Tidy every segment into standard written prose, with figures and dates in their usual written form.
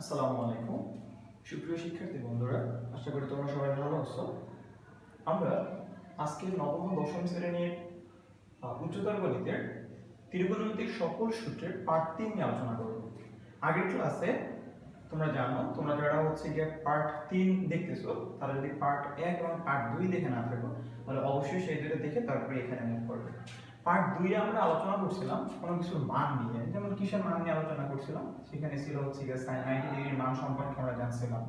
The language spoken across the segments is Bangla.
আসসালামু আলাইকুম সুপ্রিয় শিক্ষার্থী বন্ধুরা, আশা করি তোমরা সবাই ভালো আছো। আমরা আজকে নবম ও দশম শ্রেণীর উচ্চতর গণিতের ত্রিকোণমিতিক সকল সূত্রের পার্ট 3 নিয়ে আলোচনা করব। আগের ক্লাসে তোমরা জানো, তোমরা যারা গিয়ে পার্ট 3 দেখতেছো তারা যদি পার্ট 1 এবং পার্ট 2 দেখে না থাকো তাহলে অবশ্যই সেই দুটো দেখে তারপরে এখানে মুভ করবে। পার্ট 2 এ আমরা আলোচনা করছিলাম কোনো কিছুর মান নিয়ে, যেমন কিসের মান নিয়ে আলোচনা করছিলাম, সেখানে ছিল গিয়ে sin 90 ডিগ্রির মান সম্পর্কে আমরা জানছিলাম।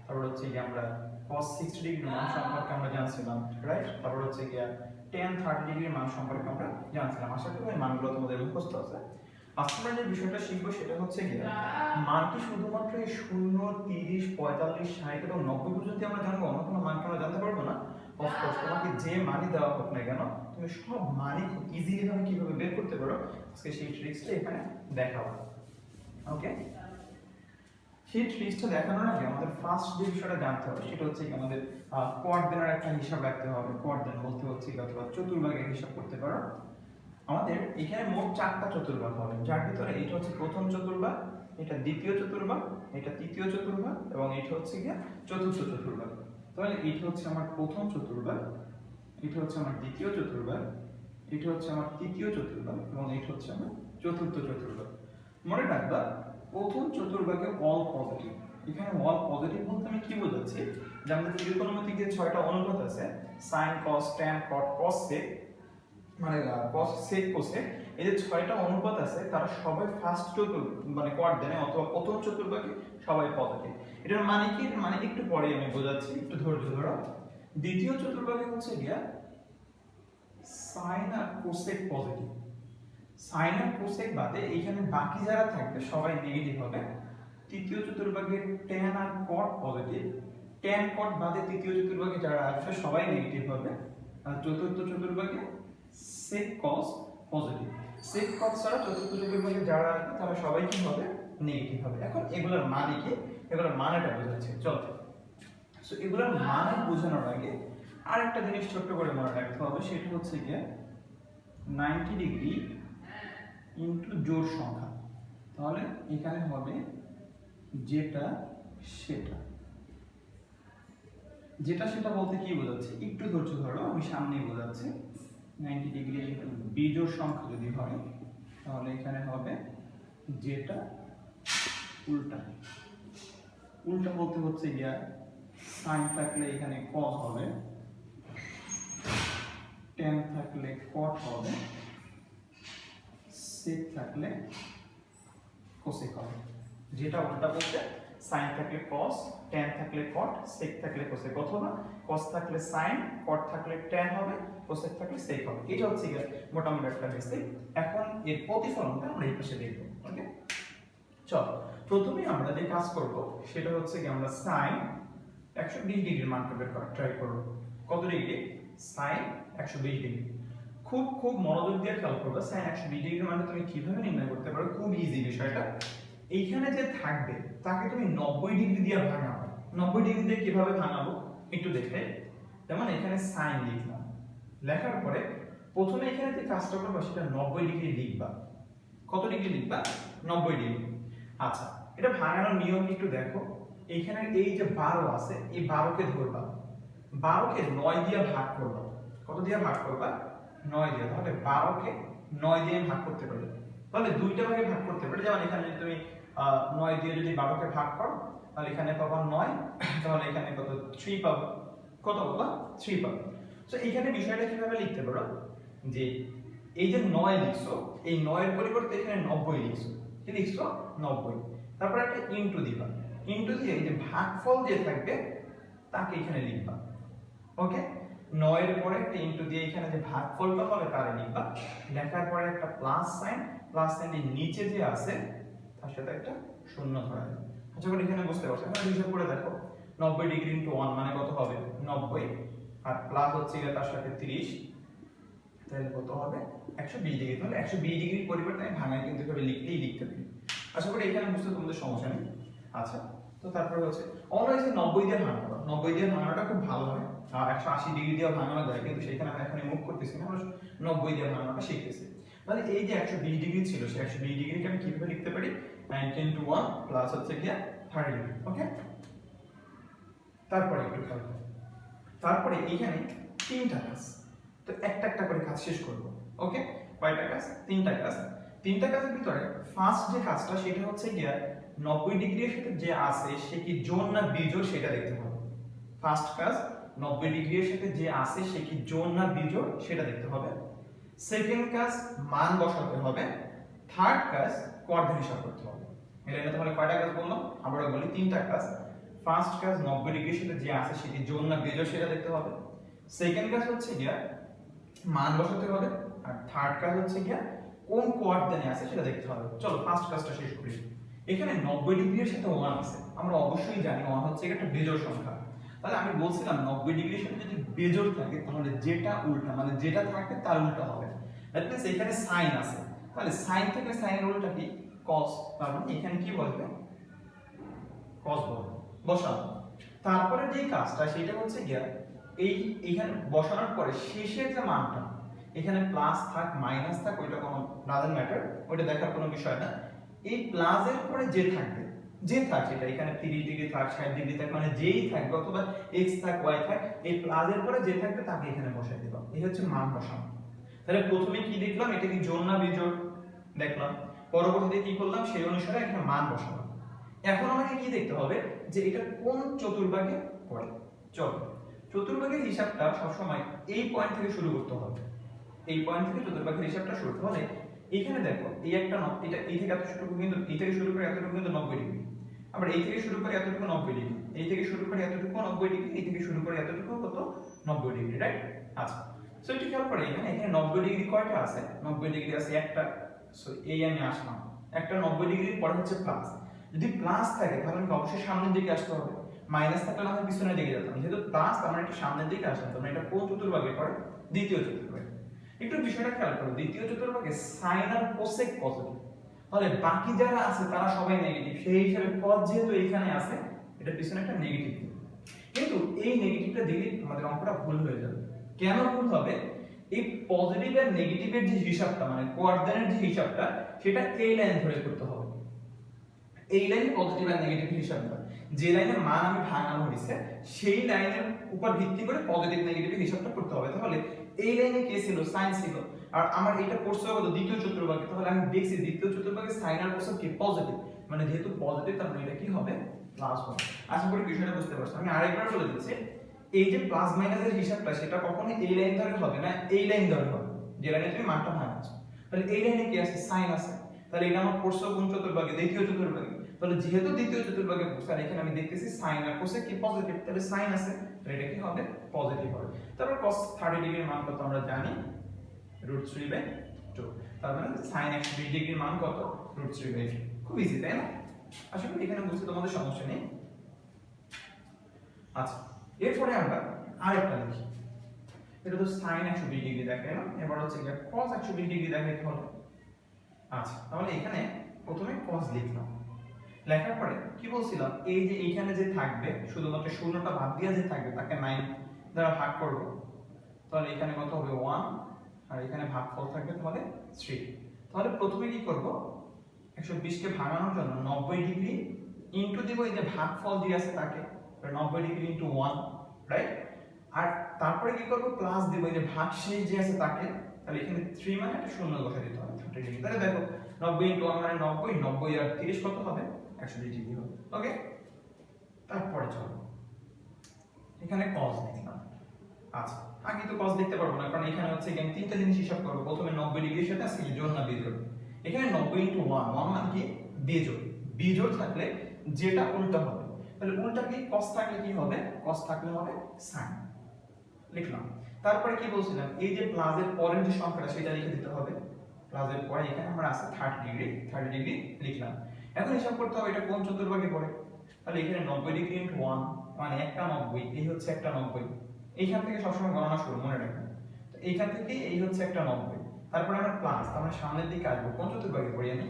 তারপর গিয়ে আমরা cos 60 ডিগ্রির মান সম্পর্কে আমরা জানছিলাম, রাইট? তারপর গিয়ে tan 30 ডিগ্রির মান সম্পর্কে আমরা জানছিলাম। আশা করি এই মানগুলো তোমাদের মুখস্থ আছে। আজকে আমরা যে বিষয়টা শিখবো সেটা গিয়ে মান কি শুধুমাত্র এই 0, 30, 45, 60 এবং 90 পর্যন্ত আমরা জানবো, অন্য কোনো মান আমরা জানতে পারবো না। অফকোর্স তোমাকে যে মানই দেওয়া হোক না কেন তুমি সব মানই খুব ইজিলি ভাবে কিভাবে বের করতে পারো আজকে সেই ট্রিক্সটা এখানে দেখাবো। ওকে, সেই ট্রিক্সটা দেখানোর আগে আমাদের ফার্স্ট যে বিষয়টা জানতে হবে সেটা কি আমাদের কোঅর্ডিনেটের একটা হিসাব রাখতে হবে। কোঅর্ডিনেট বলতে অথবা চতুর্ভাগের হিসাব করতে পারো। আমাদের এখানে মোট 4টা চতুর্ভাগ হবে, যার ভিতরে এটা প্রথম চতুর্ভাগ, এটা দ্বিতীয় চতুর্ভাগ, এটা তৃতীয় চতুর্ভাগ এবং এটা গিয়ে চতুর্থ চতুর্ভাগ। তাহলে এটা আমার প্রথম চতুর্ভাগ, এটা আমার দ্বিতীয় চতুর্ভাগ, এটা আমার তৃতীয় চতুর্ভাগ এবং এটা আমার চতুর্থ চতুর্ভাগ। মনে রাখবা প্রথম চতুর্ভাগে অল পজিটিভ। এখানে অল পজিটিভ বলতে আমি কি বোঝাচ্ছি, যে আমাদের ত্রিকোণমিতিক যে 6টা অনুপাত আছে sin cos tan cot cos sec, মানে cos sec cosec, এই যে 6টা অনুপাত আছে তারা সবাই ফার্স্ট কোঅর্ডিনেট অথবা প্রথম চতুর্ভাগে সবাই পজিটিভ। এটার মানে কি? মানে একটু পরে আমি বোঝাচ্ছি, একটু ধৈর্য ধরো। দ্বিতীয় চতুর্ভাগে গিয়া sin আর cosec পজিটিভ। sin আর cosec বাদে এখানে বাকি যারা থাকবে সবাই নেগেটিভ হবে। তৃতীয় চতুর্ভাগে tan আর cot পজিটিভ, tan cot বাদে তৃতীয় চতুর্ভাগে যারা আসবে সবাই নেগেটিভ হবে। আর চতুর্থ চতুর্ভাগে sec cos positive. sec cos ছাড়া চতুর্থ চতুর্ভাগে যারা আসবে তারা সবাই কি হবে? নেগেটিভ হবে। এখন এগুলোর মানে কি? এগুলোর মানেটা বোঝাচ্ছি, চলো। সো এগুলোর মানে বোঝানোর আগে আরেকটা জিনিস ছোট্ট করে মনে রাখতে হবে, সেটা গিয়ে 90 ডিগ্রি ইনটু জোড় সংখ্যা। তাহলে এখানে হবে যেটা সেটা। যেটা সেটা বলতে কি বোঝাচ্ছে, একটু ধৈর্য ধরো, আমি সামনেই বোঝাচ্ছি। 90 ডিগ্রি ইনটু বিজোড় সংখ্যা যদি হয় তাহলে এখানে হবে যেটা উল্টা। উল্টা বলতে গিয়া sin থাকলে এখানে cos হবে, tan থাকলে cot হবে, sec থাকলে cosec হবে। যেটা উল্টা বলতে sin থাকলে cos, tan থাকলে cot, sec থাকলে cosec, অথবা cos থাকলে sin, cot থাকলে tan হবে, cosec থাকলে sec হবে। এটা গিয়ে মোটামুটি একটা বেসিক। এখন এর প্রতিফলনটা আমরা এই পাশে দেখব। ওকে, চলো প্রথমে আমরা যে কাজ করব সেটা কি আমরা sin 120 ডিগ্রির মানটা বের করার ট্রাই করব। কত ডিগ্রি? sin 120 degree. খুব খুব মনোযোগ দিয়ে খেয়াল করবে, sin 120 ডিগ্রির মানটা তুমি কিভাবে নির্ণয় করতে পারো। খুব ইজি বিষয়টা। এইখানে যে থাকবে তাকে তুমি 90 ডিগ্রি দিয়ে ভাঙাবে। 90 ডিগ্রি দিয়ে কিভাবে ভাঙাবো একটু দেখে। যেমন এখানে sin লিখলাম, লেখার পরে প্রথমে এখানে যে কাজটা করবে সেটা 90 ডিগ্রি লিখবা। কত ডিগ্রি লিখবা? 90 ডিগ্রি। আচ্ছা, এটা ভাঙানোর নিয়ম একটু দেখো। এইখানে এই যে 12 আছে, এই 12 কে ধরবা, 12 কে 9 দিয়ে ভাগ করবা। কত দিয়ে ভাগ করবা? 9 দিয়ে। তাহলে 12 কে 9 দিয়ে ভাগ করতে পারবে। তাহলে দুইটা ভাগে ভাগ করতে পারবে। যেমন এখানে যদি তুমি 9 দিয়ে যদি 12 কে ভাগ করো তাহলে এখানে পাবা 9, তাহলে এখানে কত? 3 পাবো। কত পাবা? 3 পাবো। সো এইখানে বিষয়টা কিভাবে লিখতে পারো, যে এই যে 9 লিখছো, এই 9 এর পরিবর্তে এখানে 90 লিখছো। কি লিখছো? 90। তারপর একটা ইনটু দিবা। ইনটু দিয়ে এই যে ভাগফল যে থাকবে তাকে এখানে লিখবা। ওকে, 9 এর পরে একটা ইনটু দিয়ে এখানে যে ভাগফলটা হবে তারে লিখবা। লেখার পরে একটা প্লাস সাইন, প্লাস সাইনের নিচে যে আছে তার সাথে একটা শূন্য ধরা যাবে। আচ্ছা করে এখানে বুঝতে পারছো? এখন হিসাব করে দেখো, 90 ডিগ্রি ইনটু 1 মানে কত হবে? 90, আর প্লাস তার সাথে 30, তাহলে কত হবে? 120 ডিগ্রি। তাহলে 120 ডিগ্রির পরিবর্তে আমি ভাঙায় কিন্তু এভাবে লিখতেই লিখতে পারি। আশা করি এখানে বুঝতে তোমাদের সমস্যা নেই। আচ্ছা, তো তারপরে অলওয়েজ 90 দিয়ে ভাঙানো। 90 দিয়ে ভাঙানোটা খুব ভালো হয়। আর 180 ডিগ্রি দিয়ে ভাঙানো যায়, কিন্তু সেখানে আমরা এখানে মুভ করতেছি না, আমরা 90 দিয়ে ভাঙানোটা শিখতেছি। মানে এই যে 120 ডিগ্রি ছিল, সেই 120 ডিগ্রিকে আমি কিভাবে লিখতে পারি? 90 ইনটু 1 প্লাস হচ্ছে কি 30 ডিগ্রি। ওকে, তারপরে একটু খেয়াল করো, তারপরে এখানে তিনটা কাজ, তো একটা একটা করে কাজ শেষ করব। ওকে, কয়টা কাজ? তিনটা কাজ। তিনটা কাজের ভিতরে ফার্স্ট যে কাজটা সেটা হচ্ছে গিয়া 90 ডিগ্রির সাথে যে আছে সে কি জোন না বিজোড় সেটা দেখতে হবে। ফার্স্ট কাজ 90 ডিগ্রির সাথে যে আছে সে কি জোন না বিজোড় সেটা দেখতে হবে। সেকেন্ড কাজ মান বসাতে হবে। থার্ড কাজ কোঅর্ডিনেট হিসাব করতে হবে। এটা তাহলে কয়টা কাজ বললাম? আবারও বলি, তিনটা কাজ। ফার্স্ট কাজ 90 ডিগ্রির সাথে যে আছে সেটি জোন না বিজোড় সেটা দেখতে হবে। সেকেন্ড কাজ হচ্ছে গিয়া মান বসাতে হবে, আর থার্ড কাজ হচ্ছে গিয়া কোন কোঅর্ডিনেটে আছে সেটা দেখতে হবে। চলো ফার্স্ট কাজটা শেষ করি। এখানে 90 ডিগ্রির সাথে 1 আছে, আমরা অবশ্যই জানি 1 হচ্ছে একটা বেজোড় সংখ্যা। তাহলে আমি বলছিলাম 90 ডিগ্রির সাথে যদি বেজোড় থাকে তাহলে যেটা উল্টা মানে যেটা থাকে তার উল্টা হবে। দ্যাট মিন্স এখানে সাইন আছে, তাহলে সাইন থেকে সাইনের উল্টা কি? cos। তার মানে এখানে কি বলবে? cos বলবে, বসাবো। তারপরে যে কাজটা সেটা হচ্ছে গিয়া এইখানে বসানোর পরে শেষের যে মানটা, এখানে প্লাস থাক মাইনাস থাক ওইটা কোনো ডাজন্ট ম্যাটার, ওইটা দেখার কোনো বিষয় না। এই প্লাসের পরে যে থাকবে, যে থাক সেটা এখানে 30 ডিগ্রি থাক 60 ডিগ্রি থাক মানে যেই থাকবে অথবা x থাক y থাক, এই প্লাসের পরে যে থাকবে তাকে এখানে বসাই দিবা। এই হচ্ছে মান বসানো। তাহলে প্রথমে কি দেখলাম? এটা কি জোড় না বিজোড় দেখলাম, পরবর্তীতে কি করলাম সেই অনুসারে এখানে মান বসালাম। এখন আমাকে কি দেখতে হবে যে এটা কোন চতুর্ভাগে পড়ে। চলো চতুর্ভাগের হিসাবটা সবসময় এই পয়েন্ট থেকে শুরু করতে হবে। এই পয়েন্ট থেকে চতুর্ভাগের হিসাবটা শুরু করতে হলে এখানে দেখো এই একটা এটা এই থেকে এতটুকু কিন্তু এই থেকে শুরু করে এতটুকু কিন্তু 90 ডিগ্রি, আবার এই থেকে শুরু করে এতটুকু 90 ডিগ্রি, এই থেকে শুরু করে এতটুকু 90 ডিগ্রি, এই থেকে শুরু করে এতটুকু কত 90 ডিগ্রি, রাইট? আচ্ছা, সো এটা খেয়াল করে এখানে 90 ডিগ্রি কয়টা আছে? 90 ডিগ্রি আছে একটা। সো এই আমি আসলাম, একটা 90 ডিগ্রির পরে হচ্ছে প্লাস। যদি প্লাস থাকে তাহলে আমাকে অবশ্যই সামনের দিকে আসতে হবে, মাইনাস থাকলে আমি পিছনের দিকে যেতাম। যেহেতু প্লাস আমরা একটু সামনের দিকে আসলাম, তাহলে এটা কোন চতুর্ভাগে পড়ে? দ্বিতীয় চতুর্ভাগে। একটু বিষয়টা খেয়াল করো, দ্বিতীয় চতুর্ভাগে সাইন আর কোসেক পজিটিভ, তাহলে বাকি যারা আছে তারা সবাই নেগেটিভ। সেই হিসাবে cos যেহেতু এখানে আছে, এটা পিছনে একটা নেগেটিভ দিবে। কিন্তু এই নেগেটিভটা দিলে আমাদের অঙ্কটা ভুল হয়ে যাবে। কেন ভুল হবে? এই পজিটিভ আর নেগেটিভের যে হিসাবটা মানে কোঅর্ডিনেট যে হিসাবটা সেটা এই লাইন ধরে করতে হবে। এই লাইনে পজিটিভ আর নেগেটিভ হিসাবটা যে লাইনের মান আমি ভাঙানো হয়েছে সেই লাইনের উপর ভিত্তি করে পজিটিভ নেগেটিভ হিসাবটা করতে হবে। তাহলে এই লাইনে কে ছিল? সাইন ছিল, আর আমার এটা করতে হবে দ্বিতীয় চতুর্ভাগে। তাহলে আমি দেখছি দ্বিতীয় চতুর্ভাগে সাইন আর কোস কি পজিটিভ, মানে যেহেতু পজিটিভ তার মানে এটা কি হবে? প্লাস হবে। আশা করি বিষয়টা বুঝতে পারছো। আমি আরেকবার বলে দিচ্ছি, এই যে প্লাস মাইনাসের হিসাবটা সেটা কখনোই এই লাইন ধরে হবে না, এই লাইন ধরে হবে যে লাইনে তুমি মানটা ভাঙাচ্ছো। তাহলে এই লাইনে কি আছে? সাইন আছে। তাহলে এটা আমার কোর্স কোন চতুর্ভাগে? দ্বিতীয় চতুর্ভাগে। তাহলে যেহেতু দ্বিতীয় চতুর্ভাগে স্যার এখানে আমি দেখতেছি সাইন আর কোসে কি পজিটিভ, তাহলে সাইন আছে, তাহলে এটা কি হবে? পজিটিভ হবে। তারপর cos 30 ডিগ্রির মান কত আমরা জানি? √3/2। তার মানে sin 120 ডিগ্রির মান কত? √3/2। খুব ইজি, তাই না? আশা করি এখানে বুঝতে তোমাদের সমস্যা নেই। আচ্ছা, এরপরে আমরা আরেকটা লিখি। এটা তো sin 120 ডিগ্রি দেখাইলাম, এবার হচ্ছে কি cos 120 ডিগ্রি দেখাইতে হবে। আচ্ছা, তাহলে এখানে প্রথমে cos লিখলাম, লেখার পরে কি বলছিলাম? এই যে এইখানে যে থাকবে শুধুমাত্র শূন্যটা বাদ দিয়ে যে থাকবে তাকে 9 দ্বারা ভাগ করব। তাহলে এখানে কত হবে? 1, আর এখানে ভাগফল থাকবে তাহলে 3। তাহলে প্রথমে কি করব? 120 কে ভাঙানোর জন্য 90 ডিগ্রি ইনটু দেব এই যে ভাগফল দিয়ে আছে তাকে, 90 ডিগ্রি ইনটু 1, রাইট? আর তারপরে কি করব? প্লাস দেব এই যে ভাগশেষ যে আছে তাকে, তাহলে এখানে 3 মানে একটা শূন্য বসাই দিতে হবে 30 ডিগ্রি। তাহলে দেখো 90 ইনটু 1 মানে 90, 90 আর 30 কত হবে? 120 ডিগ্রি হবে। ওকে, তারপরে চলো এখানে cos লিখলাম। আচ্ছা, আগে তো cos দেখতে পারবো না কারণ এখানে হচ্ছে এখানে তিনটা জিনিস হিসাব করব। প্রথমে 90 ডিগ্রির সাথে আছে জোড় না বিজোড়। এখানে 90 ইনটু 1, 1 মানে কি? বিজোড়। বিজোড় থাকলে যেটা উল্টা হবে, তাহলে উল্টা কি? cos থাকলে কি হবে? cos থাকলে হবে sin। লিখলাম। তারপরে কি বলছিলাম? এই যে প্লাসের পরের যে সংখ্যাটা সেটা লিখে দিতে হবে। প্লাসের পরে এখানে আমরা আছে 30 ডিগ্রি, 30 ডিগ্রি লিখলাম। এখন হিসাব করতে হবে এটা কোন চতুর্ভাগে পড়ে। তাহলে এখানে 90 ডিগ্রি ইনটু 1 মানে একটা 90, এই হচ্ছে একটা 90। এইখান থেকে সবসময় গণনা শুরু, মনে রাখবেন। তো এইখান থেকে এই হচ্ছে একটা 90, তারপরে আমরা প্লাস, আমরা সামনের দিকে আসবো। কোন চতুর্ভাগে পড়ি আমি?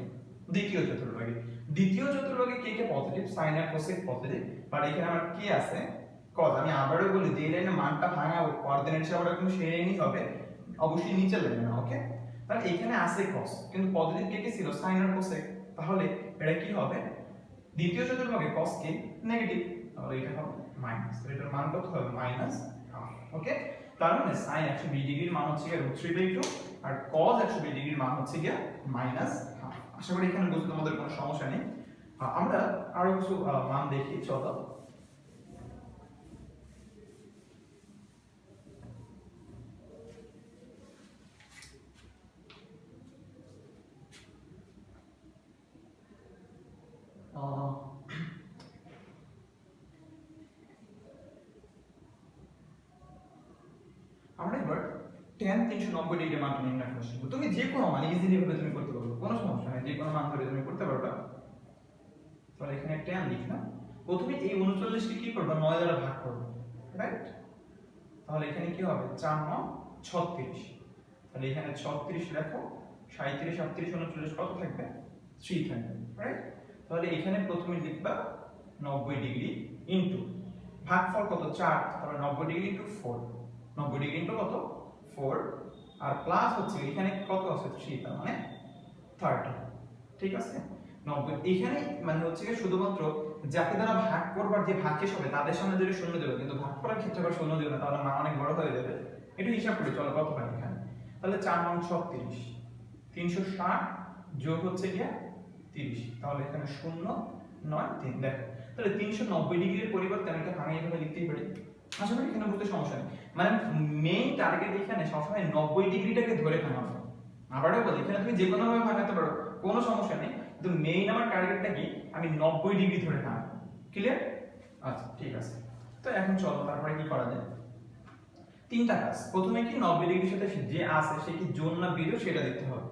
দ্বিতীয় চতুর্ভাগে। দ্বিতীয় চতুর্ভাগে কে কে পজিটিভ? সাইন আর কোসেক পজিটিভ, বাট এখানে আমার কি আছে? cos। আমি আবারও বলি যে লাইনে মানটা ভাঙাবো কোঅর্ডিনেট হিসাবে কিন্তু সেই লাইনই হবে, অবশ্যই নিচে লাইনে না। ওকে, তাহলে এখানে আছে cos, কিন্তু পজিটিভ কে কে ছিল? সাইন আর কোসেক। তাহলে এটা কি হবে দ্বিতীয় চতুর্ভাগে cos কে নেগেটিভ, তাহলে এটা হবে মাইনাস, এটার মান কত হবে মাইনাস হাফ। ওকে, তার মানে sin 120 ডিগ্রির মান হচ্ছে গিয়ে √3/2 আর cos 120 ডিগ্রির মান হচ্ছে গিয়ে মাইনাস হাফ। আশা করি এখানে বুঝতে তোমাদের কোনো সমস্যা নেই। আমরা আরো কিছু মান দেখি, চলো। আমরা এবার tan 390 ডিগ্রি মানটা নির্ণয় করে শিখব। তুমি যে কোনো মান ইজিলি ভাবে তুমি করতে পারবে, কোনো সমস্যা নেই, যে কোনো মান ধরে তুমি করতে পারবে। তাহলে এখানে tan লিখলাম, প্রথমে এই 39 কে কি করবে 9 দ্বারা ভাগ করবে, রাইট? তাহলে এখানে কি হবে 4 9 36, তাহলে এখানে 36 লেখো, 37 38 39 কত থাকবে 3 থাকবে, রাইট? তাহলে এখানে প্রথমে লিখবা 90 ডিগ্রি ইনটু ভাগফল কত 4, তাহলে 90 ডিগ্রি ইনটু 4, 90 ডিগ্রি ইনটু কত 4, আর প্লাস হচ্ছে এখানে কত আছে 3, তার মানে 30, ঠিক আছে? 90 এখানে মানে হচ্ছে শুধুমাত্র যাকে দ্বারা ভাগ করবার যে ভাগশেষ হবে তাদের সামনে যদি শূন্য দেবে, কিন্তু ভাগ করার ক্ষেত্রে আবার শূন্য দেবে না, তাহলে মান অনেক বড় হয়ে যাবে। একটু হিসাব করি চলো কত হয় এখানে। তাহলে 4 9 36, 360 যোগ হচ্ছে গিয়া 30, তাহলে এখানে 0 9 3, দেখো তাহলে 390 ডিগ্রির পরিবর্তে আমি এটা ভাঙিয়ে এভাবে লিখতেই পারি। আশা করি এখানে বুঝতে সমস্যা নেই। মানে মেইন টার্গেট এখানে সবসময় 90 ডিগ্রিটাকে ধরে ভাঙানো। আবারও বলি এখানে তুমি যে কোনো ভাবে ভাঙাতে পারো, কোনো সমস্যা নেই, কিন্তু মেইন আমার টার্গেটটা কি আমি 90 ডিগ্রি ধরে ভাঙাবো। ক্লিয়ার? আচ্ছা ঠিক আছে। তো এখন চলো তারপরে কি করা যায়। তিনটা কাজ, প্রথমে কি 90 ডিগ্রির সাথে যে আছে সে কি জোড় না বিজোড় সেটা দেখতে হবে।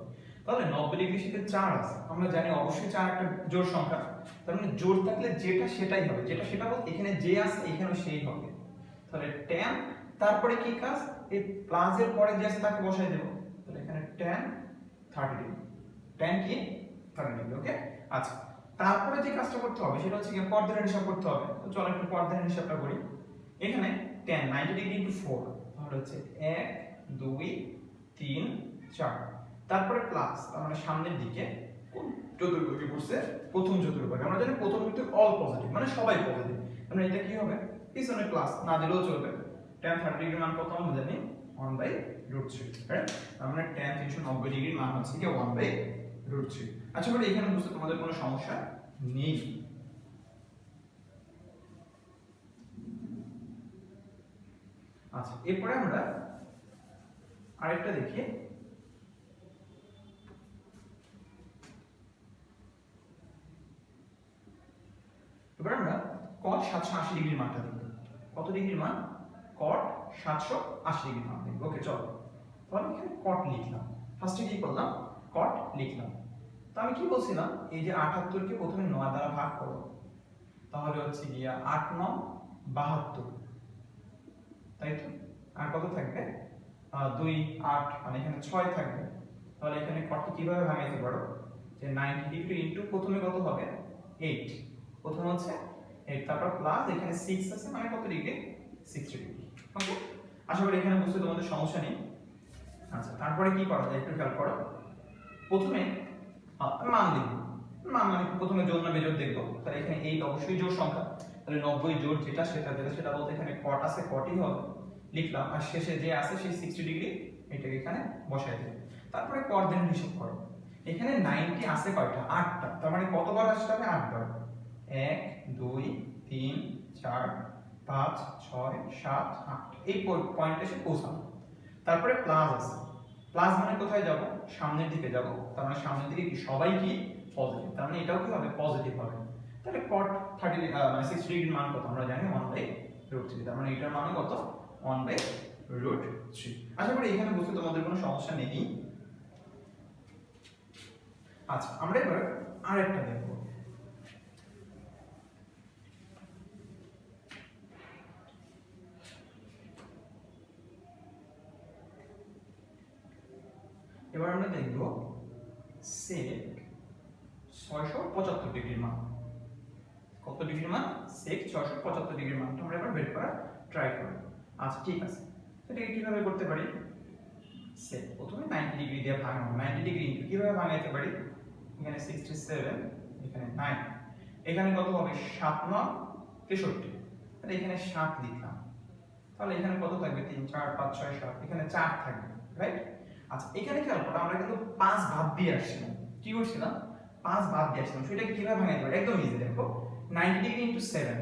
তাহলে 90 ডিগ্রির সাথে 4 আছে, আমরা জানি অবশ্যই 4 একটা জোড় সংখ্যা, তার মানে জোড় থাকলে যেটা সেটাই হবে, যেটা সেটা বলতে এখানে যে আছে এখানেও সেই হবে। তাহলে tan, তারপরে কি কাজ এই প্লাস এর পরে যে আছে তাকে বসাই দেব, তাহলে এখানে tan 30 ডিগ্রি, tan কি 30 ডিগ্রি। ওকে, আচ্ছা তারপরে যে কাজটা করতে হবে সেটা হচ্ছে কি কোঅর্ডিনেট হিসাব করতে হবে। তো চলো একটু কোঅর্ডিনেট হিসাবটা করি। এখানে tan 90 ডিগ্রি ইনটু 4, তাহলে হচ্ছে 1 2 3 4, তারপরে প্লাস, তার মানে সামনের দিকে কোন চতুর্ভুজে পড়ছে প্রথম চতুর্ভুজ, আমরা জানি প্রথম কিন্তু অল পজিটিভ মানে সবাই পজিটিভ, মানে এটা কি হবে পিছনে প্লাস না দিলেও চলবে। tan 30 ডিগ্রির মান কত আমরা জানি 1/√3, রাইট? তার মানে tan 390 ডিগ্রির মান হচ্ছে কি 1/√3। আচ্ছা বলি এখানে বুঝতে তোমাদের কোনো সমস্যা নেই? আচ্ছা এরপরে আমরা আরেকটা দেখি। এবার আমরা cot 780 ডিগ্রির মানটা দেখব। কত ডিগ্রির মান? cot 780 ডিগ্রির মান দেখব। ওকে চলো, তাহলে এখানে cot লিখলাম, ফার্স্টে কি করলাম cot লিখলাম। তো আমি কি বলছিলাম এই যে 78 কে প্রথমে 9 দ্বারা ভাগ করো, তাহলে হচ্ছে গিয়া 8 9 72, তাই তো? আর কত থাকবে 2 8, মানে এখানে 6 থাকবে। তাহলে এখানে cot কে কিভাবে ভাঙাইতে পারো যে 90 ডিগ্রি ইনটু প্রথমে কত হবে 8, প্রথম হচ্ছে 8, তারপর প্লাস এখানে 6 আছে মানে কত ডিগ্রি 60 ডিগ্রি। ওকে, আশা করি এখানে বুঝতে তোমাদের সমস্যা নেই। আচ্ছা তারপরে কি করা যায় একটু খেয়াল করো। প্রথমে মান লিখব, মান মানে প্রথমে জোড় না বিজোড় দেখব। তাহলে এখানে 8 অবশ্যই জোড় সংখ্যা, তাহলে 90 জোড় যেটা সেটা বলতে এখানে cot আছে cotই হবে, লিখলাম। আর শেষে যে আছে সেই 60 ডিগ্রি এটাকে এখানে বসাই দেব। তারপরে কোঅর্ডিনেট হিসাব করো। এখানে 90 আছে কয়টা 8টা, তার মানে কতবার আসতে হবে 8 বার। 1 2 3 4 5 6 7 8, এই পয়েন্টে এসে পৌঁছানো। তারপরে প্লাস আছে, প্লাস মানে কোথায় যাব সামনের দিকে যাব, তার মানে সামনের দিকে কি সবাই কি পজিটিভ, তার মানে এটাও কি হবে পজিটিভ হবে। তাহলে cot 30 মানে 60 ডিগ্রির মান কত আমরা জানি 1/√3, তার মানে এটার মান কত 1/√3। আশা করি এখানে বুঝতে তোমাদের কোনো সমস্যা নেই। আচ্ছা আমরা এবার আরেকটা দেখব। এবার আমরা দেখব sec 675 ডিগ্রির মান। কত ডিগ্রির মান sec 675 ডিগ্রির মানটা আমরা এবার বের করার ট্রাই করব। আচ্ছা ঠিক আছে, এটাকে কিভাবে করতে পারি? sec প্রথমে 90 ডিগ্রি দিয়ে ভাঙাবো, 90 ডিগ্রি ইনটু কিভাবে ভাঙাইতে পারি, এখানে 67 এখানে 9, এখানে কত হবে 7 9 63, তাহলে এখানে 7 লিখলাম, তাহলে এখানে কত থাকবে 3 4 5 6 7, এখানে 4 থাকবে, রাইট। আচ্ছা এখানে খেয়াল করো আমরা কিন্তু 5 বাদ দিয়ে আসছিলাম, কি করছিলাম 5 বাদ দিয়ে আসছিলাম, সেটাকে কিভাবে ভাঙাইতে পারি একদম ইজি। দেখো 90 ডিগ্রি ইনটু 7,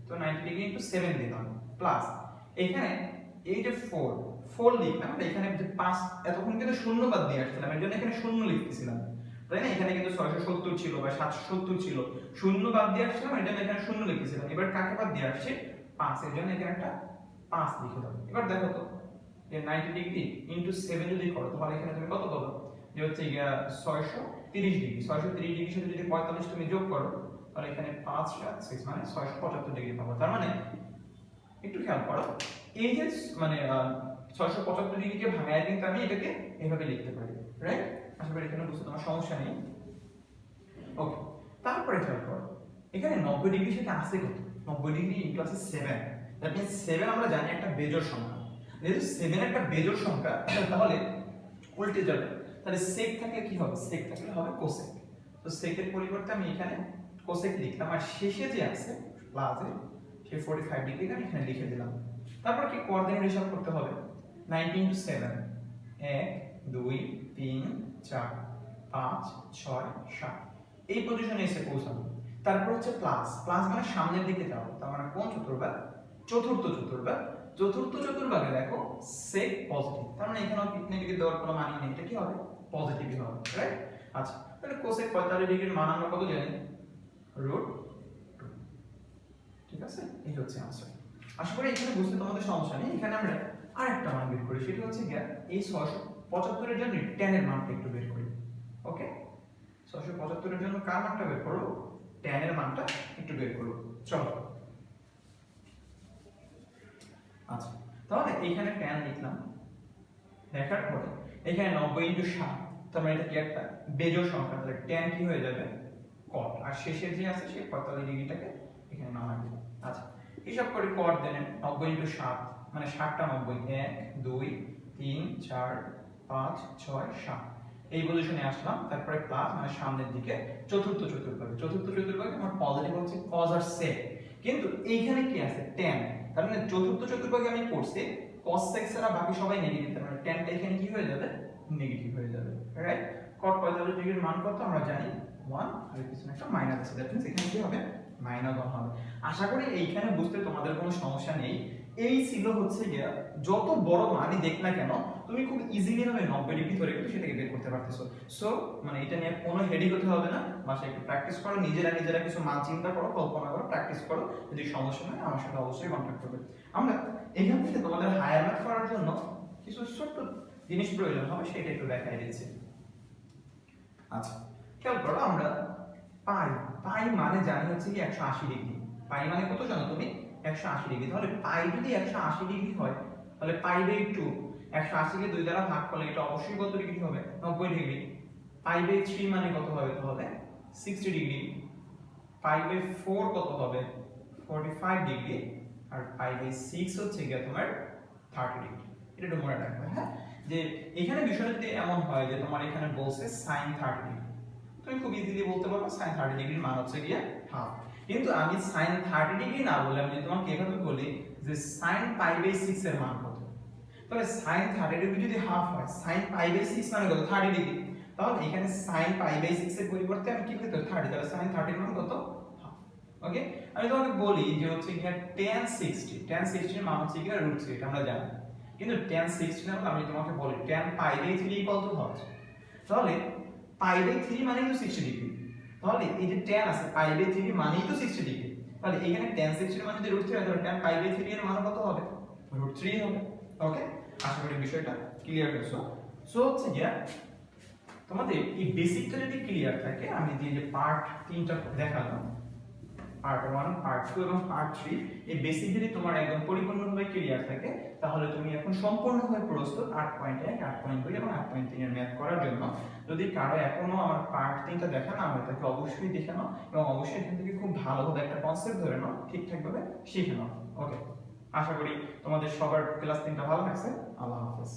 তো 90 ডিগ্রি ইনটু 7 দিলাম প্লাস এখানে এই যে 4 লিখলাম, এখানে যে 5 এতক্ষণ কিন্তু শূন্য বাদ দিয়ে আসছিলাম, এর জন্য এখানে শূন্য লিখতেছিলাম, তাই না। এখানে কিন্তু 670 ছিল বা 770 ছিল, শূন্য বাদ দিয়ে আসছিলাম, এর জন্য এখানে শূন্য লিখতেছিলাম। এবার কাকে বাদ দিয়ে আসছে 5, এর জন্য এখানে একটা 5 লিখে দাও। এবার দেখো তো যে 90 ডিগ্রি ইনটু 7 যদি করো তাহলে এখানে তুমি কত পাবে, যে হচ্ছে 630 ডিগ্রি, 630 ডিগ্রির সাথে যদি 45 তুমি যোগ করো তাহলে এখানে 5 7 6 মানে 675 ডিগ্রি পাবো। তার মানে একটু খেয়াল করো এই যে মানে 675 ডিগ্রিকে ভাঙায় কিন্তু আমি এটাকে এইভাবে লিখতে পারি, রাইট। আশা করি এখানে বুঝতে তোমার সমস্যা নেই। ওকে, তারপরে খেয়াল করো এখানে 90 ডিগ্রির সাথে আছে কত, 90 ডিগ্রি ইনটু আছে 7, দ্যাট মিন্স 7 আমরা জানি একটা বেজোড় সংখ্যা, যেহেতু 7 একটা বেজোড় সংখ্যা তাহলে উল্টে যাবে, তাহলে sec থাকলে কি হবে, sec থাকলে হবে cosec, তো sec এর পরিবর্তে আমি এখানে cosec লিখলাম, আর শেষে যে আছে প্লাসে সেই 45 ডিগ্রি আমি এখানে লিখে দিলাম। তারপর কি কোঅর্ডিনেট হিসাব করতে হবে, 90 ইনটু 7 1 2 3 4 5 6 7, এই পজিশনে এসে পৌঁছাবো। তারপর হচ্ছে প্লাস, প্লাস মানে সামনের দিকে যাও, তার মানে কোন চতুর্ভাগ, চতুর্থ চতুর্ভাগ, চতুর্থ চতুর্ভাগে দেখো sec পজিটিভ, তার মানে এখানেও নেগেটিভ দেওয়ার কোনো মানে নেই, এটা কি হবে পজিটিভই হবে, রাইট। আচ্ছা তাহলে cosec 45 ডিগ্রির মান আমরা কত জানি, √2, ঠিক আছে, এই হচ্ছে आंसर। আশা করি এখানে বুঝতে তোমাদের সমস্যা নেই। এখানে আমরা আরেকটা মান বের করি, সেটা হচ্ছে এই 675 এর জন্য tan এর মানটা একটু বের করি। ওকে, 675 এর জন্য কার মানটা বের করব, tan এর মানটা একটু বের করব, চলো। আচ্ছা তাহলে এখানে tan লিখলাম, দেখার পরে এখানে 90 ইনটু 7, তার মানে এটা কি একটা বেজোড় সংখ্যা, তাহলে tan কি হয়ে যাবে cot, আর শেষে যে আছে সেই 45 ডিগ্রিটাকে এখানে নামাই দেব। আচ্ছা হিসাব করি cot দেন 90 ইনটু 7 মানে 7টা 90, 1 2 3 4 5 6 7, এই পজিশনে আসলাম। তারপরে প্লাস মানে সামনের দিকে চতুর্থ চতুর্ভাগে, চতুর্থ চতুর্ভাগে আমার পজিটিভ হচ্ছে cos আর sec, কিন্তু এইখানে কি আছে tan, তার মানে চতুর্থ চতুর্ভাগে আমি করছি cos sec ছাড়া বাকি সবাই নেগেটিভ, তার মানে tan টা এখানে কি হয়ে যাবে নেগেটিভ হয়ে যাবে, রাইট। cot 45 ডিগ্রির মান কত আমরা জানি 1, আর এর পিছনে একটা মাইনাস আছে, দ্যাট মিন্স এখানে কি হবে -1 হবে। আশা করি এইখানে বুঝতে তোমাদের কোনো সমস্যা নেই। এই ছিল হচ্ছে গিয়া যত বড় মানই দেখ না কেন তুমি খুব ইজিলি ভাবে 90 ডিগ্রি ধরে কিন্তু সেটাকে বের করতে পারতেছো। সো মানে এটা নিয়ে কোনো হেডেক হতে হবে না, বাসায় একটু প্র্যাকটিস করো, নিজেরা কিছু মান চিন্তা করো, কল্পনা করো, প্র্যাকটিস করো। যদি সমস্যা হয় আমার সাথে অবশ্যই কন্টাক্ট করবে। আমরা এখান থেকে তোমাদের হায়ার ম্যাথ করার জন্য কিছু ছোট্ট জিনিস প্রয়োজন হবে, সেটা একটু দেখাই দিচ্ছি। আচ্ছা খেয়াল করো আমরা পাই মানে জানি হচ্ছে কি 180 ডিগ্রি, পাই মানে কত জানো তুমি 180 ডিগ্রি, তাহলে পাই যদি 180 ডিগ্রি হয় তাহলে পাই বাই 2 180 কে 2 দ্বারা ভাগ করলে এটা অবশ্যই কত ডিগ্রি হবে 90 ডিগ্রি। পাই বাই 3 মানে কত হবে তাহলে 60 ডিগ্রি। পাই বাই 4 কত হবে 45 ডিগ্রি, আর পাই বাই 6 হচ্ছে কি তোমার 30 ডিগ্রি। এটা একটু মনে রাখবে, হ্যাঁ, যে এখানে বিষয়টা যদি এমন হয় যে তোমার এখানে বলছে sin 30 ডিগ্রি, তুমি খুব ইজিলি বলতে পারো sin 30 ডিগ্রির মান হচ্ছে গিয়ে হাফ। কিন্তু আমি sin 30 ডিগ্রি না বলে আমি তোমাকে এভাবে বলি যে sin পাই বাই 6 এর মান কত, তাহলে sin 30 ডিগ্রি যদি হাফ হয় sin পাই বাই 6 মানে কত 30 ডিগ্রি, তাহলে এখানে sin পাই বাই 6 এর পরিবর্তে আমি কি লিখতে পারি 30, তাহলে sin 30 এর মান কত হাফ। ওকে, আমি তোমাকে বলি যে হচ্ছে গিয়ে tan 60 এর মান হচ্ছে গিয়ে √3, এটা আমরা জানি, কিন্তু tan 60 না আমি তোমাকে বলি tan pi by 3 equal to half, তাহলে পাই বাই 3 মানেই তো 60 ডিগ্রি, তাহলে এই যে tan আছে পাই বাই 3 মানেই তো 60 ডিগ্রি, তাহলে এখানে tan 60 এর মান যদি √3 হয় তাহলে tan পাই বাই 3 এর মান কত হবে √3 হবে। ওকে, আশা করি বিষয়টা ক্লিয়ার হয়েছে। সো হচ্ছে গিয়া তোমাদের এই বেসিকটা যদি ক্লিয়ার থাকে, আমি যে পার্ট 3টা দেখালাম পার্ট 1 পার্ট 2 এবং পার্ট 3, এই বেসিক যদি তোমার একদম পরিপূর্ণভাবে ক্লিয়ার থাকে তাহলে তুমি এখন সম্পূর্ণভাবে প্রস্তুত 8.1 8.2 এবং 8.3 এর ম্যাথ করার জন্য। যদি কারো এখনো আমার পার্ট 3টা দেখা না হয় তাকে অবশ্যই দেখে নাও এবং অবশ্যই এখান থেকে খুব ভালোভাবে একটা কনসেপ্ট ধরে নাও, ঠিকঠাকভাবে শিখে নাও। ওকে, আশা করি তোমাদের সবার ক্লাস 3টা ভালো লাগছে। আল্লাহ হাফেজ।